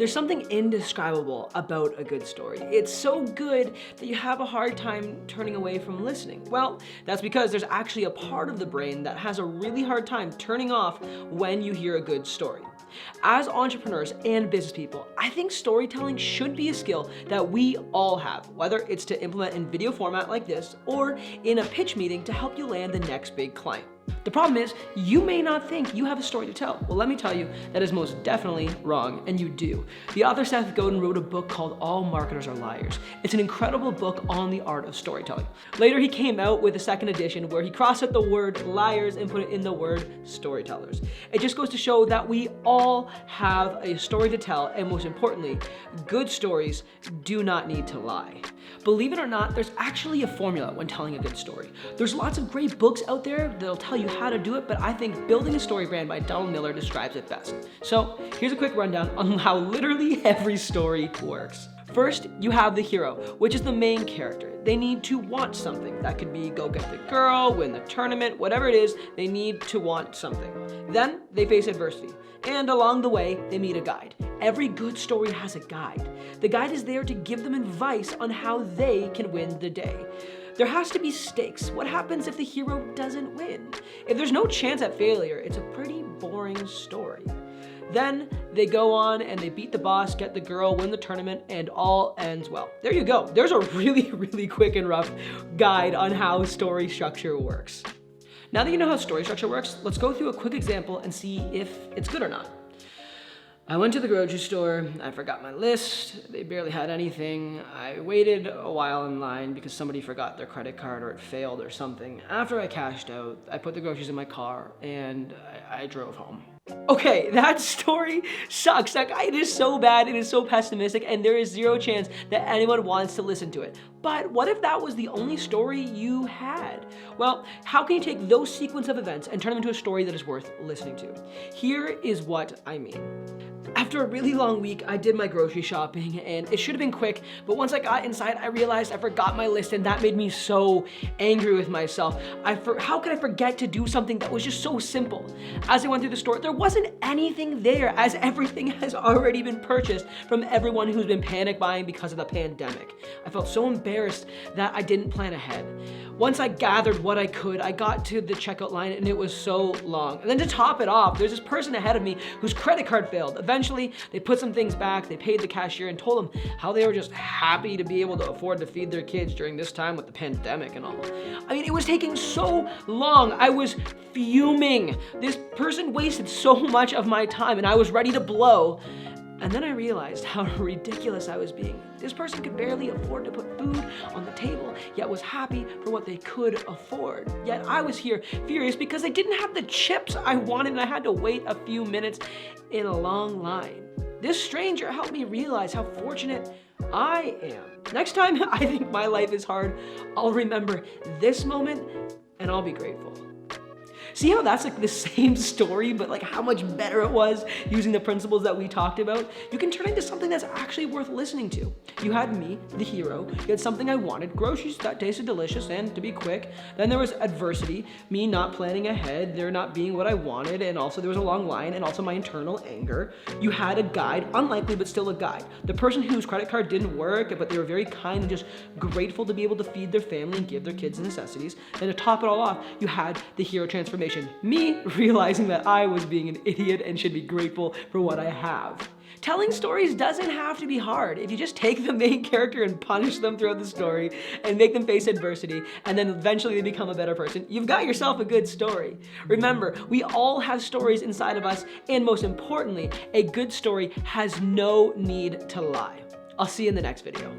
There's something indescribable about a good story. It's so good that you have a hard time turning away from listening. Well, that's because there's actually a part of the brain that has a really hard time turning off when you hear a good story. As entrepreneurs and business people, I think storytelling should be a skill that we all have, whether it's to implement in video format like this or in a pitch meeting to help you land the next big client. The problem is, you may not think you have a story to tell. Well, let me tell you, that is most definitely wrong, and you do. The author Seth Godin wrote a book called All Marketers Are Liars. It's an incredible book on the art of storytelling. Later, he came out with a second edition where he crossed out the word liars and put it in the word storytellers. It just goes to show that we all have a story to tell, and most importantly, good stories do not need to lie. Believe it or not, there's actually a formula when telling a good story. There's lots of great books out there that'll tell you how to do it, but I think Building a Story Brand by Donald Miller describes it best. So here's a quick rundown on how literally every story works. First, you have the hero, which is the main character. They need to want something. That could be go get the girl, win the tournament, whatever it is, they need to want something. Then they face adversity, and along the way, they meet a guide. Every good story has a guide. The guide is there to give them advice on how they can win the day. There has to be stakes. What happens if the hero doesn't win? If there's no chance at failure, it's a pretty boring story. Then they go on and they beat the boss, get the girl, win the tournament, and all ends well. There you go. There's a really quick and rough guide on how story structure works. Now that you know how story structure works, let's go through a quick example and see if it's good or not. I went to the grocery store, I forgot my list, they barely had anything. I waited a while in line because somebody forgot their credit card or it failed or something. After I cashed out, I put the groceries in my car and I drove home. Okay, that story sucks. That guy, it is so bad, it is so pessimistic, and there is zero chance that anyone wants to listen to it. But what if that was the only story you had? Well, how can you take those sequence of events and turn them into a story that is worth listening to? Here is what I mean. After a really long week, I did my grocery shopping and it should have been quick, but once I got inside, I realized I forgot my list and that made me so angry with myself. How could I forget to do something that was just so simple? As I went through the store, there wasn't anything there as everything has already been purchased from everyone who's been panic buying because of the pandemic. I felt so embarrassed that I didn't plan ahead. Once I gathered what I could, I got to the checkout line and it was so long. And then to top it off, there's this person ahead of me whose credit card failed. Eventually, they put some things back, they paid the cashier and told them how they were just happy to be able to afford to feed their kids during this time with the pandemic and all. I mean, it was taking so long. I was fuming. This person wasted so much of my time and I was ready to blow. And then I realized how ridiculous I was being. This person could barely afford to put food on the table, yet was happy for what they could afford. Yet I was here furious because they didn't have the chips I wanted and I had to wait a few minutes in a long line. This stranger helped me realize how fortunate I am. Next time I think my life is hard, I'll remember this moment and I'll be grateful. See how that's like the same story, but like how much better it was using the principles that we talked about? You can turn it into something that's actually worth listening to. You had me, the hero, you had something I wanted, groceries that tasted delicious and to be quick. Then there was adversity, me not planning ahead, there not being what I wanted, and also there was a long line, and also my internal anger. You had a guide, unlikely but still a guide. The person whose credit card didn't work, but they were very kind and just grateful to be able to feed their family and give their kids the necessities. Then to top it all off, you had the hero transformation. Me realizing that I was being an idiot and should be grateful for what I have. Telling stories doesn't have to be hard. If you just take the main character and punish them throughout the story and make them face adversity, and then eventually they become a better person, you've got yourself a good story. Remember, we all have stories inside of us, and most importantly, a good story has no need to lie. I'll see you in the next video.